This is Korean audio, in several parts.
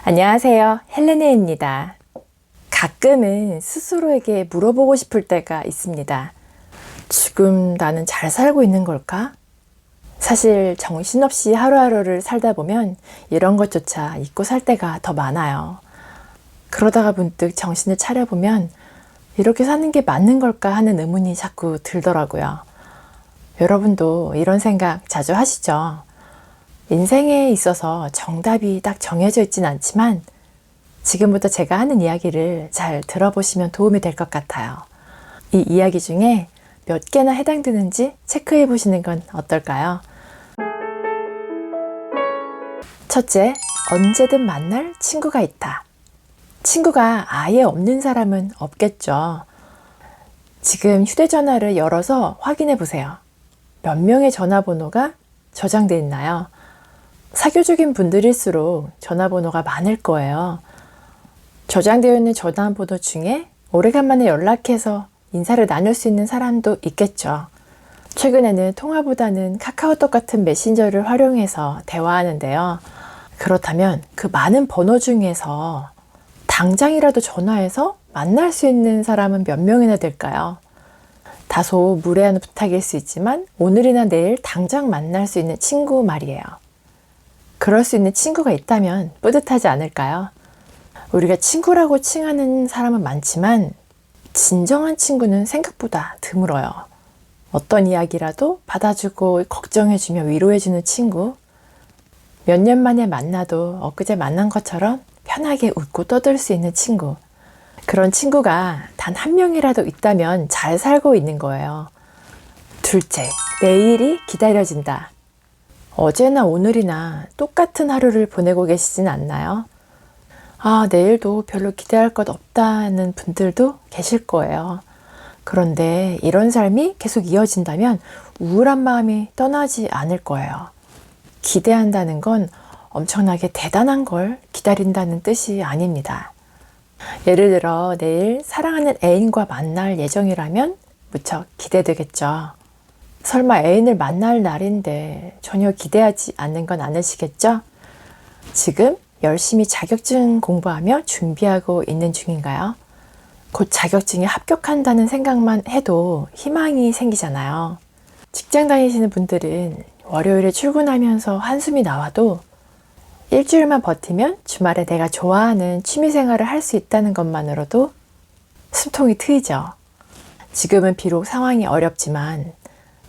안녕하세요. 헬레네입니다. 가끔은 스스로에게 물어보고 싶을 때가 있습니다. 지금 나는 잘 살고 있는 걸까? 사실 정신없이 하루하루를 살다 보면 이런 것조차 잊고 살 때가 더 많아요. 그러다가 문득 정신을 차려보면 이렇게 사는 게 맞는 걸까 하는 의문이 자꾸 들더라고요. 여러분도 이런 생각 자주 하시죠? 인생에 있어서 정답이 딱 정해져 있진 않지만 지금부터 제가 하는 이야기를 잘 들어보시면 도움이 될 것 같아요. 이 이야기 중에 몇 개나 해당되는지 체크해 보시는 건 어떨까요? 첫째, 언제든 만날 친구가 있다. 친구가 아예 없는 사람은 없겠죠. 지금 휴대전화를 열어서 확인해 보세요. 몇 명의 전화번호가 저장되어 있나요? 사교적인 분들일수록 전화번호가 많을 거예요. 저장되어 있는 전화번호 중에 오래간만에 연락해서 인사를 나눌 수 있는 사람도 있겠죠. 최근에는 통화보다는 카카오톡 같은 메신저를 활용해서 대화하는데요. 그렇다면 그 많은 번호 중에서 당장이라도 전화해서 만날 수 있는 사람은 몇 명이나 될까요? 다소 무례한 부탁일 수 있지만 오늘이나 내일 당장 만날 수 있는 친구 말이에요. 그럴 수 있는 친구가 있다면 뿌듯하지 않을까요? 우리가 친구라고 칭하는 사람은 많지만 진정한 친구는 생각보다 드물어요. 어떤 이야기라도 받아주고 걱정해주며 위로해주는 친구, 몇 년 만에 만나도 엊그제 만난 것처럼 편하게 웃고 떠들 수 있는 친구, 그런 친구가 단 한 명이라도 있다면 잘 살고 있는 거예요. 둘째, 내일이 기다려진다. 어제나 오늘이나 똑같은 하루를 보내고 계시진 않나요? 내일도 별로 기대할 것 없다는 분들도 계실 거예요. 그런데 이런 삶이 계속 이어진다면 우울한 마음이 떠나지 않을 거예요. 기대한다는 건 엄청나게 대단한 걸 기다린다는 뜻이 아닙니다. 예를 들어 내일 사랑하는 애인과 만날 예정이라면 무척 기대되겠죠. 설마 애인을 만날 날인데 전혀 기대하지 않는 건 아니시겠죠? 지금 열심히 자격증 공부하며 준비하고 있는 중인가요? 곧 자격증에 합격한다는 생각만 해도 희망이 생기잖아요. 직장 다니시는 분들은 월요일에 출근하면서 한숨이 나와도 일주일만 버티면 주말에 내가 좋아하는 취미생활을 할 수 있다는 것만으로도 숨통이 트이죠. 지금은 비록 상황이 어렵지만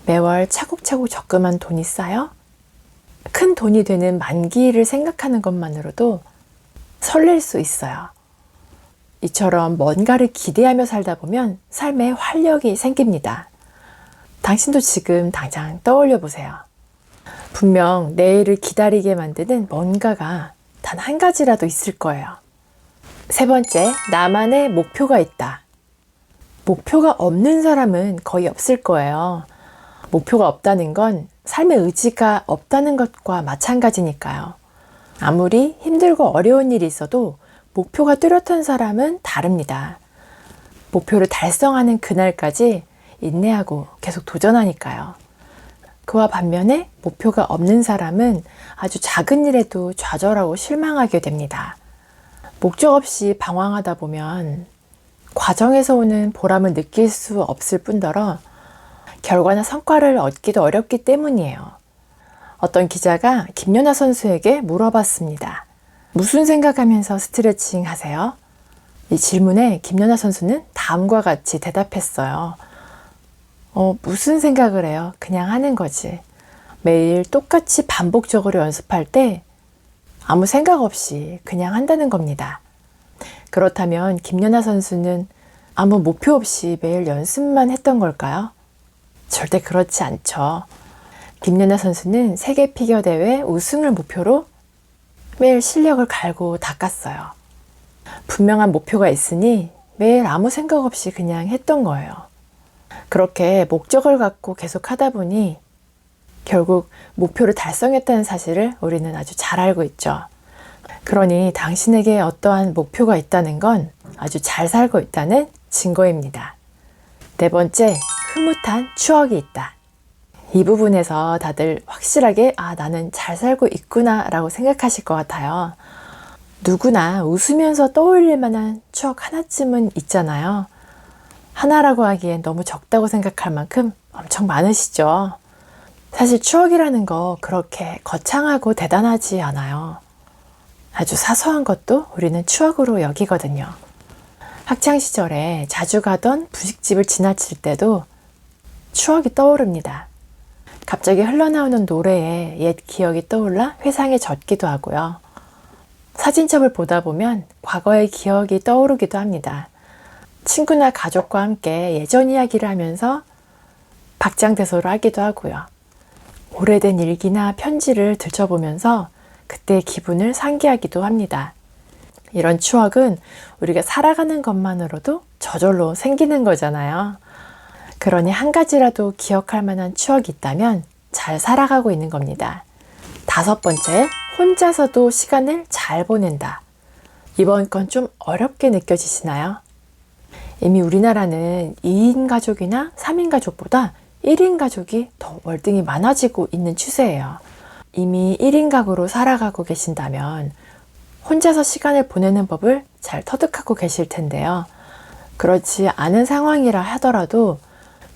매월 차곡차곡 적금한 돈이 쌓여 큰 돈이 되는 만기를 생각하는 것만으로도 설렐 수 있어요. 이처럼 뭔가를 기대하며 살다 보면 삶에 활력이 생깁니다. 당신도 지금 당장 떠올려 보세요. 분명 내일을 기다리게 만드는 뭔가가 단 한 가지라도 있을 거예요. 세 번째, 나만의 목표가 있다. 목표가 없는 사람은 거의 없을 거예요. 목표가 없다는 건 삶의 의지가 없다는 것과 마찬가지니까요. 아무리 힘들고 어려운 일이 있어도 목표가 뚜렷한 사람은 다릅니다. 목표를 달성하는 그날까지 인내하고 계속 도전하니까요. 그와 반면에 목표가 없는 사람은 아주 작은 일에도 좌절하고 실망하게 됩니다. 목적 없이 방황하다 보면 과정에서 오는 보람을 느낄 수 없을 뿐더러 결과나 성과를 얻기도 어렵기 때문이에요. 어떤 기자가 김연아 선수에게 물어봤습니다. 무슨 생각하면서 스트레칭 하세요? 이 질문에 김연아 선수는 다음과 같이 대답했어요. 무슨 생각을 해요? 그냥 하는 거지. 매일 똑같이 반복적으로 연습할 때 아무 생각 없이 그냥 한다는 겁니다. 그렇다면 김연아 선수는 아무 목표 없이 매일 연습만 했던 걸까요? 절대 그렇지 않죠. 김연아 선수는 세계 피겨 대회 우승을 목표로 매일 실력을 갈고 닦았어요. 분명한 목표가 있으니 매일 아무 생각 없이 그냥 했던 거예요. 그렇게 목적을 갖고 계속 하다 보니 결국 목표를 달성했다는 사실을 우리는 아주 잘 알고 있죠. 그러니 당신에게 어떠한 목표가 있다는 건 아주 잘 살고 있다는 증거입니다. 네 번째, 흐뭇한 추억이 있다. 이 부분에서 다들 확실하게 나는 잘 살고 있구나 라고 생각하실 것 같아요. 누구나 웃으면서 떠올릴 만한 추억 하나쯤은 있잖아요. 하나라고 하기엔 너무 적다고 생각할 만큼 엄청 많으시죠? 사실 추억이라는 거 그렇게 거창하고 대단하지 않아요. 아주 사소한 것도 우리는 추억으로 여기거든요. 학창시절에 자주 가던 분식집을 지나칠 때도 추억이 떠오릅니다. 갑자기 흘러나오는 노래에 옛 기억이 떠올라 회상에 젖기도 하고요. 사진첩을 보다 보면 과거의 기억이 떠오르기도 합니다. 친구나 가족과 함께 예전 이야기를 하면서 박장대소를 하기도 하고요. 오래된 일기나 편지를 들춰보면서 그때의 기분을 상기하기도 합니다. 이런 추억은 우리가 살아가는 것만으로도 저절로 생기는 거잖아요. 그러니 한 가지라도 기억할 만한 추억이 있다면 잘 살아가고 있는 겁니다. 5번째, 혼자서도 시간을 잘 보낸다. 이번 건 좀 어렵게 느껴지시나요? 이미 우리나라는 2인 가족이나 3인 가족보다 1인 가족이 더 월등히 많아지고 있는 추세예요. 이미 1인 가구로 살아가고 계신다면 혼자서 시간을 보내는 법을 잘 터득하고 계실 텐데요. 그렇지 않은 상황이라 하더라도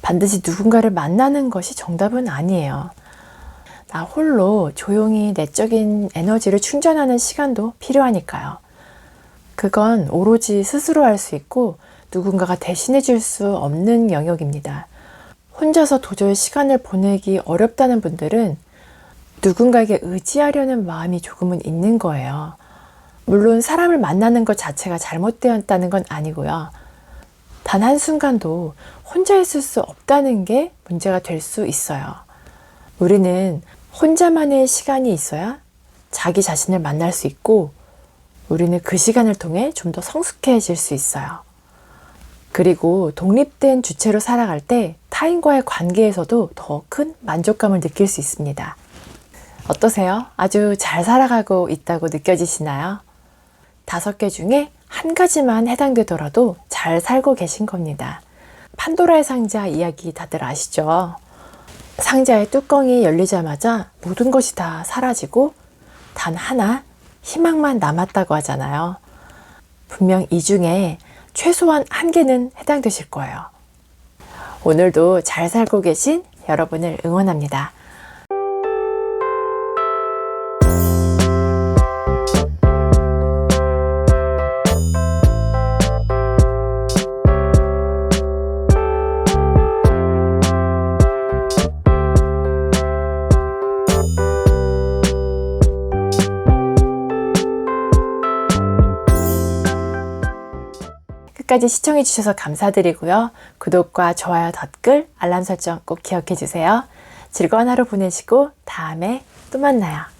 반드시 누군가를 만나는 것이 정답은 아니에요. 나 홀로 조용히 내적인 에너지를 충전하는 시간도 필요하니까요. 그건 오로지 스스로 할 수 있고 누군가가 대신해 줄 수 없는 영역입니다. 혼자서 도저히 시간을 보내기 어렵다는 분들은 누군가에게 의지하려는 마음이 조금은 있는 거예요. 물론 사람을 만나는 것 자체가 잘못되었다는 건 아니고요. 단 한순간도 혼자 있을 수 없다는 게 문제가 될 수 있어요. 우리는 혼자만의 시간이 있어야 자기 자신을 만날 수 있고 우리는 그 시간을 통해 좀 더 성숙해질 수 있어요. 그리고 독립된 주체로 살아갈 때 타인과의 관계에서도 더 큰 만족감을 느낄 수 있습니다. 어떠세요? 아주 잘 살아가고 있다고 느껴지시나요? 5개 중에 한 가지만 해당되더라도 잘 살고 계신 겁니다. 판도라의 상자 이야기 다들 아시죠? 상자의 뚜껑이 열리자마자 모든 것이 다 사라지고 단 하나 희망만 남았다고 하잖아요. 분명 이 중에 최소한 한 개는 해당되실 거예요. 오늘도 잘 살고 계신 여러분을 응원합니다. 끝까지 시청해주셔서 감사드리고요. 구독과 좋아요, 댓글, 알람 설정 꼭 기억해주세요. 즐거운 하루 보내시고 다음에 또 만나요.